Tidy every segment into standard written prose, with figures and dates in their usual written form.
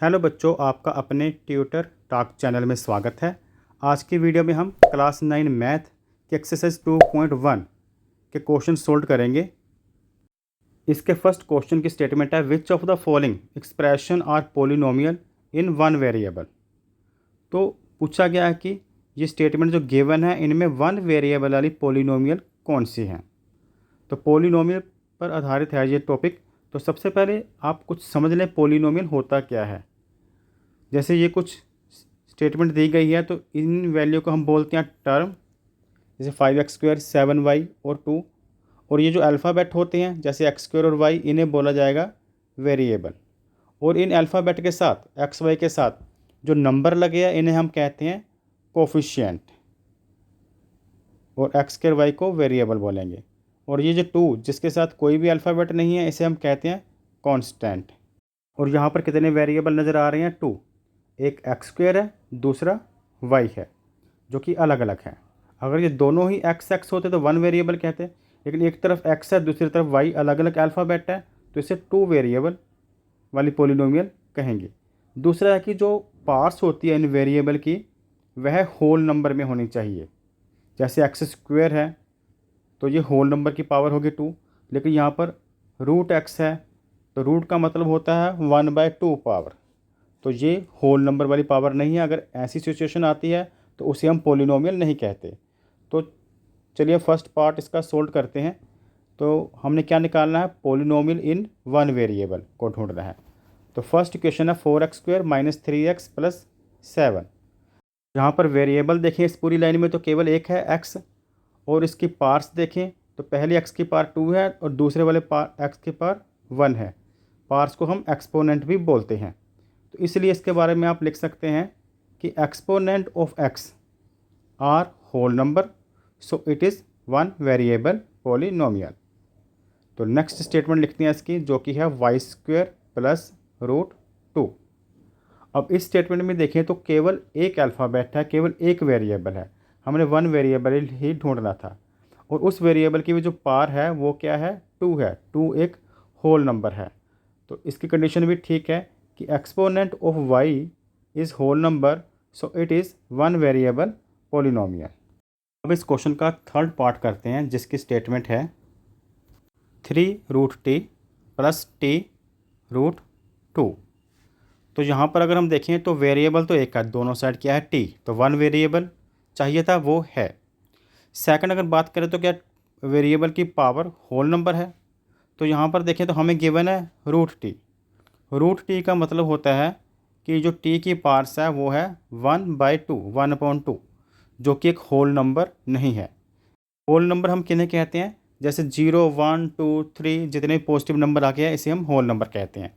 Hello बच्चों, आपका अपने ट्यूटर टॉक चैनल में स्वागत है। आज की वीडियो में हम क्लास 9 मैथ के एक्सरसाइज 2.1 के क्वेश्चन सोल्व करेंगे। इसके फर्स्ट क्वेश्चन की स्टेटमेंट है which of the following expression are polynomial in one variable. तो पूछा गया है कि ये स्टेटमेंट जो गिवन है इनमें वन वेरिएबल वाली पोलिनोमियल कौन सी हैं। तो पोलिनोमियल पर आधारित है ये टॉपिक। तो सबसे पहले आप कुछ समझ लें पोलिनोमियल होता क्या है। जैसे ये कुछ स्टेटमेंट दी गई है तो इन वैल्यू को हम बोलते हैं टर्म, जैसे 5x² 7y और 2। और ये जो अल्फ़ाबेट होते हैं जैसे x² और y, इन्हें बोला जाएगा वेरिएबल। और इन अल्फ़ाबेट के साथ x y के साथ जो नंबर लगे हैं इन्हें हम कहते हैं कोफिशिएंट, और x² y को वेरिएबल बोलेंगे। और ये जो 2 जिसके साथ कोई भी अल्फ़ाबेट नहीं है इसे हम कहते हैं कांस्टेंट। और यहाँ पर कितने वेरिएबल नज़र आ रहे हैं? 2। एक x² है, दूसरा y है, जो कि अलग अलग हैं। अगर ये दोनों ही x होते तो वन वेरिएबल कहते हैं, लेकिन एक तरफ x है दूसरी तरफ y, अलग अलग अल्फ़ाबेट है तो इसे 2 वेरिएबल वाली पोलिनोमियल कहेंगे। दूसरा है कि जो पार्ट्स होती है इन वेरिएबल की वह होल नंबर में होनी चाहिए। जैसे x² है तो ये होल नंबर की पावर होगी 2, लेकिन यहाँ पर √x है तो रूट का मतलब होता है 1/2 पावर, तो ये होल नंबर वाली पावर नहीं है। अगर ऐसी सिचुएशन आती है तो उसे हम पोलिनोमियल नहीं कहते। तो चलिए फर्स्ट पार्ट इसका सोल्व करते हैं। तो हमने क्या निकालना है? पोलिनोमियल इन वन वेरिएबल को ढूंढना है। तो फर्स्ट इक्वेशन है 4x² - 3x + 7। यहाँ पर वेरिएबल देखें इस पूरी लाइन में तो केवल एक है x, और इसकी पार्ट्स देखें तो पहले x की पावर 2 है और दूसरे वाले x की पावर 1 है। पार्ट्स को हम एक्सपोनेंट भी बोलते हैं, तो इसलिए इसके बारे में आप लिख सकते हैं कि exponent of x are whole number, so it is one variable polynomial. तो नेक्स्ट स्टेटमेंट लिखते हैं इसकी, जो कि है y² + √2। अब इस स्टेटमेंट में देखें तो केवल एक अल्फ़ाबेट है, केवल एक वेरिएबल है। हमने वन वेरिएबल ही ढूंढना था, और उस वेरिएबल की भी जो पावर है वो क्या है? 2 है। 2 एक होल नंबर है, तो इसकी कंडीशन भी ठीक है कि exponent of y is whole number, so it is one variable polynomial. अब इस क्वेश्चन का थर्ड पार्ट करते हैं, जिसकी स्टेटमेंट है 3√t + t√2। तो यहाँ पर अगर हम देखें तो वेरिएबल तो एक है, दोनों साइड क्या है? t, तो वन वेरिएबल चाहिए था, वो है। सेकंड अगर बात करें तो क्या वेरिएबल की पावर होल नंबर है। तो यहाँ पर देखें तो हमें गिवन है √t। √t का मतलब होता है कि जो t की पार्ट्स है वो है 1/2, 1/2, जो कि एक होल नंबर नहीं है। होल नंबर हम किन्हें कहते हैं? जैसे 0, 1, 2, 3 जितने पॉजिटिव नंबर आ गया इसे हम होल नंबर कहते हैं,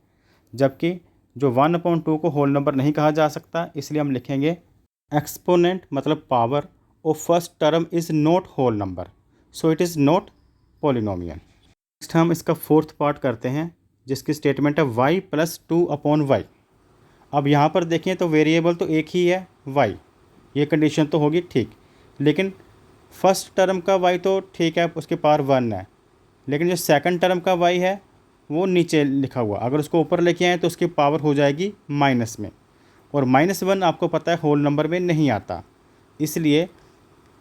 जबकि जो 1/2 को होल नंबर नहीं कहा जा सकता, इसलिए हम लिखेंगे एक्सपोनेंट मतलब power of first term is not whole number, so it is not polynomial. Next हम इसका फोर्थ पार्ट करते हैं, जिसकी स्टेटमेंट है y + 2/y। अब यहाँ पर देखें तो वेरिएबल तो एक ही है y, ये कंडीशन तो होगी ठीक, लेकिन फर्स्ट टर्म का y तो ठीक है, उसकी पावर 1 है, लेकिन जो सेकंड टर्म का y है वो नीचे लिखा हुआ, अगर उसको ऊपर लेके आए तो उसकी पावर हो जाएगी माइनस में, और -1 आपको पता है होल नंबर में नहीं आता, इसलिए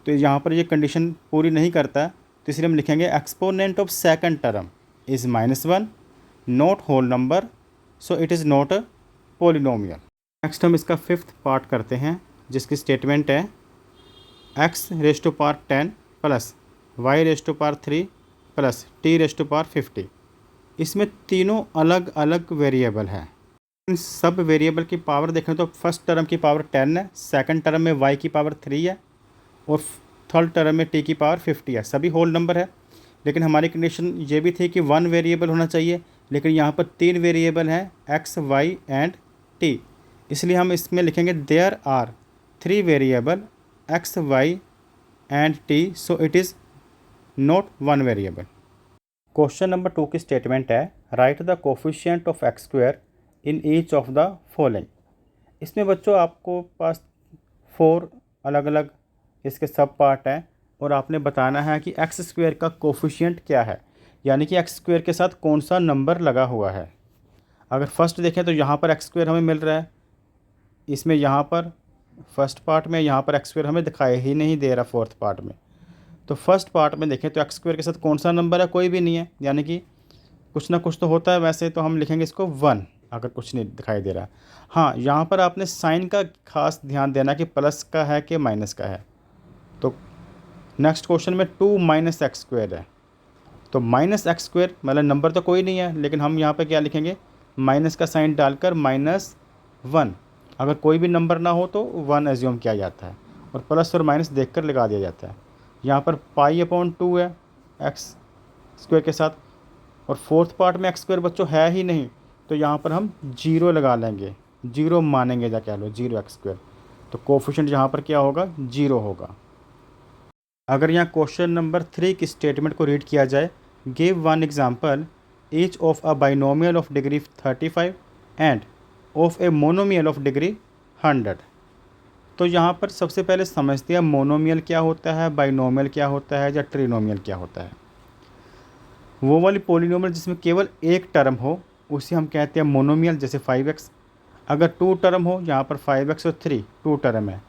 तो यहाँ पर ये कंडीशन पूरी नहीं करता, तो इसलिए हम लिखेंगे exponent of second term is -1, not whole number, so it is not a polynomial. Next हम इसका फिफ्थ पार्ट करते हैं, जिसकी स्टेटमेंट है x⁻10 + y⁻3 + t⁻50। इसमें तीनों अलग अलग वेरिएबल हैं। इन सब वेरिएबल की पावर देखें तो फर्स्ट टर्म की पावर 10 है, सेकंड टर्म में y की पावर 3 है, और थर्ड टर्म में t की पावर 50 है। सभी होल नंबर है, लेकिन हमारी कंडीशन ये भी थी कि वन वेरिएबल होना चाहिए, लेकिन यहाँ पर 3 वेरिएबल हैं x, y एंड t, इसलिए हम इसमें लिखेंगे there are 3 variable x, y and t, so it is not one variable. Question number 2 की स्टेटमेंट है write the coefficient of x² in each of the following. इसमें बच्चों आपको पास 4 अलग अलग इसके सब पार्ट हैं, और आपने बताना है कि x² का कोफिशिएंट क्या है, यानी कि x² के साथ कौन सा नंबर लगा हुआ है। अगर फर्स्ट देखें तो यहाँ पर एक्स स्क्वायर हमें मिल रहा है, इसमें यहाँ पर फर्स्ट पार्ट में यहाँ पर एक्स स्क्वायर हमें दिखाई ही नहीं दे रहा फोर्थ पार्ट में। तो फर्स्ट पार्ट में देखें तो एक्स स्क्वायर के साथ कौन सा नंबर है, कोई भी नहीं है, यानी कि कुछ ना कुछ तो होता है वैसे, तो हम लिखेंगे इसको 1 अगर कुछ नहीं दिखाई दे रहा। हाँ, यहाँ पर आपने साइन का खास ध्यान देना कि प्लस का है कि माइनस का है। तो नेक्स्ट क्वेश्चन में 2 माइनस एक्स स्क्वायर है, तो माइनस एक्स स्क्वायर मतलब नंबर तो कोई नहीं है, लेकिन हम यहाँ पर क्या लिखेंगे, माइनस का साइन डालकर -1। अगर कोई भी नंबर ना हो तो 1 एज्यूम किया जाता है और प्लस और माइनस देखकर लगा दिया जाता है। यहाँ पर π/2 है एक्स स्क्वायर के साथ, और फोर्थ पार्ट में एक्स स्क्वायर बच्चों है ही नहीं, तो यहाँ पर हम 0 लगा लेंगे, 0 मानेंगे या कह लो 0 एक्स स्क्वायर। तो कोफिशिएंट यहाँ पर क्या होगा, 0 होगा। अगर यहाँ क्वेश्चन नंबर 3 की स्टेटमेंट को रीड किया जाए, give one example each of a binomial of degree 35 end of a monomial of degree 100। तो यहाँ पर सबसे पहले समझते हैं मोनोमियल क्या होता है, बाइनोमियल क्या होता है, या ट्रिनोमियल क्या होता है। वो वाली पॉलिनोमियल जिसमें केवल एक टर्म हो उसे हम कहते हैं मोनोमियल, जैसे 5x। अगर 2 टर्म हो, यहाँ पर 5x और 3 2 टर्म है,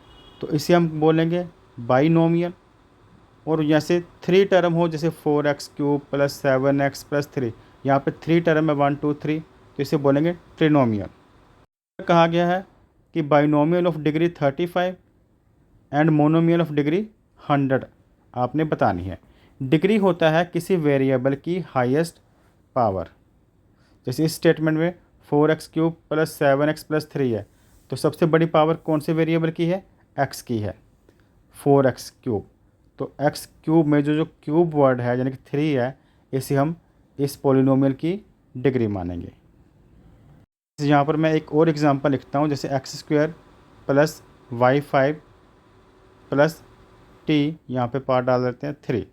तो इसे हम बोलेंगे बाइनोमियल। और जैसे 3 टर्म हो, जैसे 4x³ + 7x + 3, यहाँ पे 3 टर्म है 1 2 3, तो इसे बोलेंगे ट्रिनोमियल। कहा गया है कि binomial of degree 35 and monomial of degree 100 आपने बतानी है। डिग्री होता है किसी वेरिएबल की हाईएस्ट पावर। जैसे इस स्टेटमेंट में 4x³ + 7x + 3 है, तो सबसे बड़ी पावर कौन से वेरिएबल की है, x की है, 4x³। तो x³ में जो क्यूब वर्ड है यानी कि 3 है, इसे हम इस पॉलिनोमियल की डिग्री मानेंगे। यहाँ पर मैं एक और एग्जांपल लिखता हूँ, जैसे x² + y5 + t, यहाँ पे पार्ट डाल देते हैं 3।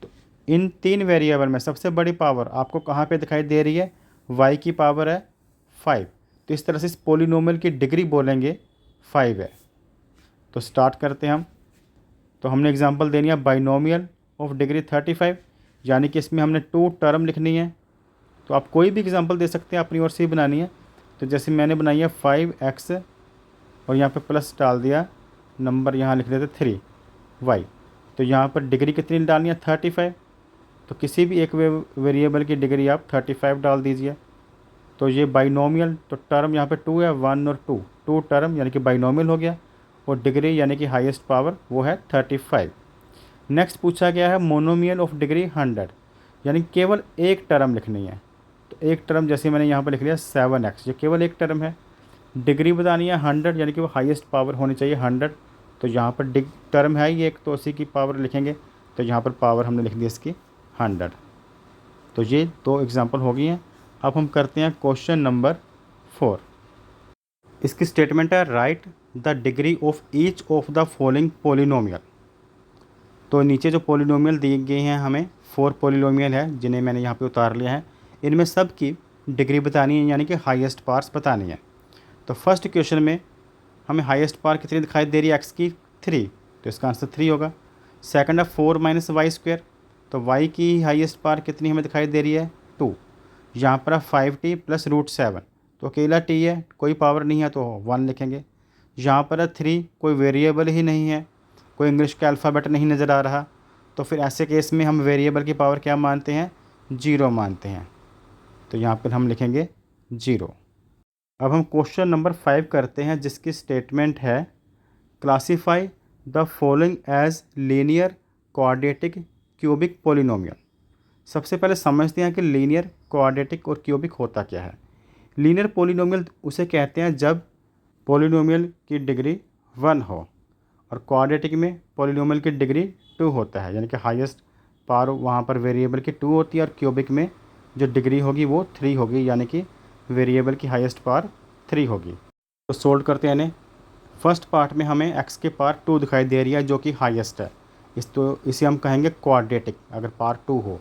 तो इन 3 वेरिएबल में सबसे बड़ी पावर आपको कहाँ पे दिखाई दे रही है, y की पावर है 5। तो इस तरह से इस पॉलिनोमियल की डिग्री बोलेंगे 5 है। तो स्टार्ट करते हैं हम। तो हमने एग्जांपल देनी है बाइनोमियल ऑफ डिग्री 35, यानी कि इसमें हमने 2 टर्म लिखनी है। तो आप कोई भी एग्जांपल दे सकते हैं, अपनी ओर से ही बनानी है। तो जैसे मैंने बनाई है 5x और यहाँ पे प्लस डाल दिया, नंबर यहाँ लिख देते 3y। तो यहाँ पर डिग्री कितनी डालनी है, 35। तो किसी भी एक वेरिएबल की डिग्री आप 35 डाल दीजिए। तो ये बाइनोमियल, तो टर्म यहाँ पे 2 है, 1 और 2 टर्म यानी कि बाइनोमियल हो गया, और डिग्री यानी कि हाईएस्ट पावर वो है 35। नेक्स्ट पूछा गया है मोनोमियल ऑफ डिग्री 100, यानी केवल एक टर्म लिखनी है। तो एक टर्म जैसे मैंने यहाँ पर लिख लिया 7x, जो केवल एक टर्म है। डिग्री बतानी है 100, यानी कि वो हाईएस्ट पावर होनी चाहिए 100। तो यहाँ पर टर्म है ये एक, तो उसी की पावर लिखेंगे। तो यहाँ पर पावर हमने लिख दी इसकी 100। तो ये 2 एग्जांपल हो गई हैं। अब हम करते हैं क्वेश्चन नंबर 4। इसकी स्टेटमेंट है write the degree of each of the following polynomial. तो नीचे जो पॉलिनोमियल दिए गए हैं, हमें 4 पॉलिनोमियल है जिन्हें मैंने यहाँ पे उतार लिया है। इनमें सब की डिग्री बतानी है, यानी कि हाईएस्ट पावर्स बतानी है। तो फर्स्ट क्वेश्चन में हमें हाईएस्ट पावर कितनी दिखाई दे रही है, एक्स की 3, तो इसका आंसर 3 होगा। सेकंड है 4 - y², तो y की हाईएस्ट पावर कितनी हमें दिखाई दे रही है, 2। यहाँ पर 5t + √7, तो अकेला t है, कोई पावर नहीं है, तो 1 लिखेंगे। यहाँ पर 3, कोई वेरिएबल ही नहीं है, कोई इंग्लिश का अल्फ़ाबेट नहीं नज़र आ रहा, तो फिर ऐसे केस में हम वेरिएबल की पावर क्या मानते हैं, 0 मानते हैं। तो यहाँ पर हम लिखेंगे 0। अब हम क्वेश्चन नंबर 5 करते हैं, जिसकी स्टेटमेंट है classify the following as linear quadratic cubic polynomial. सबसे पहले समझते हैं कि लीनियर क्वाड्रेटिक और क्यूबिक होता क्या है। लीनियर पॉलिनोमियल उसे कहते हैं जब पॉलिनोमियल की डिग्री 1 हो, और क्वाड्रेटिक में पॉलिनोमियल की डिग्री 2 होता है, यानी कि हाईएस्ट पावर वहाँ पर वेरिएबल की 2 होती है, और क्यूबिक में जो डिग्री होगी वो 3 होगी, यानी कि वेरिएबल की हाईएस्ट पावर 3 होगी। तो सोल्व करते हैं इन्हें। फर्स्ट पार्ट में हमें x के पावर 2 दिखाई दे रही है, जो कि हाईएस्ट है, इसे हम कहेंगे क्वाड्रेटिक अगर पावर 2 हो।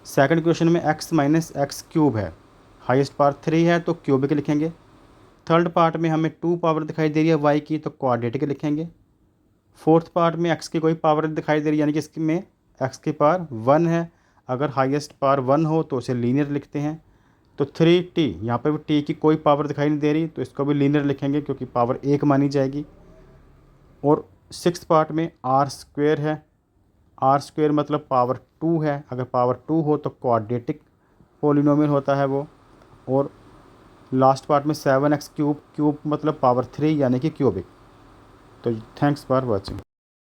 सेकंड क्वेश्चन में x - x³ है, हाईएस्ट पावर 3 है, तो क्यूबिक लिखेंगे। थर्ड पार्ट में हमें 2 पावर दिखाई दे रही है y की, तो क्वाड्रेटिक लिखेंगे। फोर्थ पार्ट में x की कोई पावर दिखाई दे रही है, यानी कि इसमें x की पावर 1 है, अगर हाईएस्ट पावर 1 हो तो उसे लीनियर लिखते हैं। तो 3t, यहाँ पे भी t की कोई पावर दिखाई नहीं दे रही, तो इसको भी लीनियर लिखेंगे क्योंकि पावर 1 मानी जाएगी। और 6th पार्ट में आर स्क्वेयर है, आर स्क्वेयर मतलब पावर 2 है, अगर पावर 2 हो तो क्वाड्रेटिक पोलिनोमियल होता है वो। और लास्ट पार्ट में 7x क्यूब, क्यूब मतलब पावर 3 यानी कि क्यूबिक। तो थैंक्स फॉर वॉचिंग।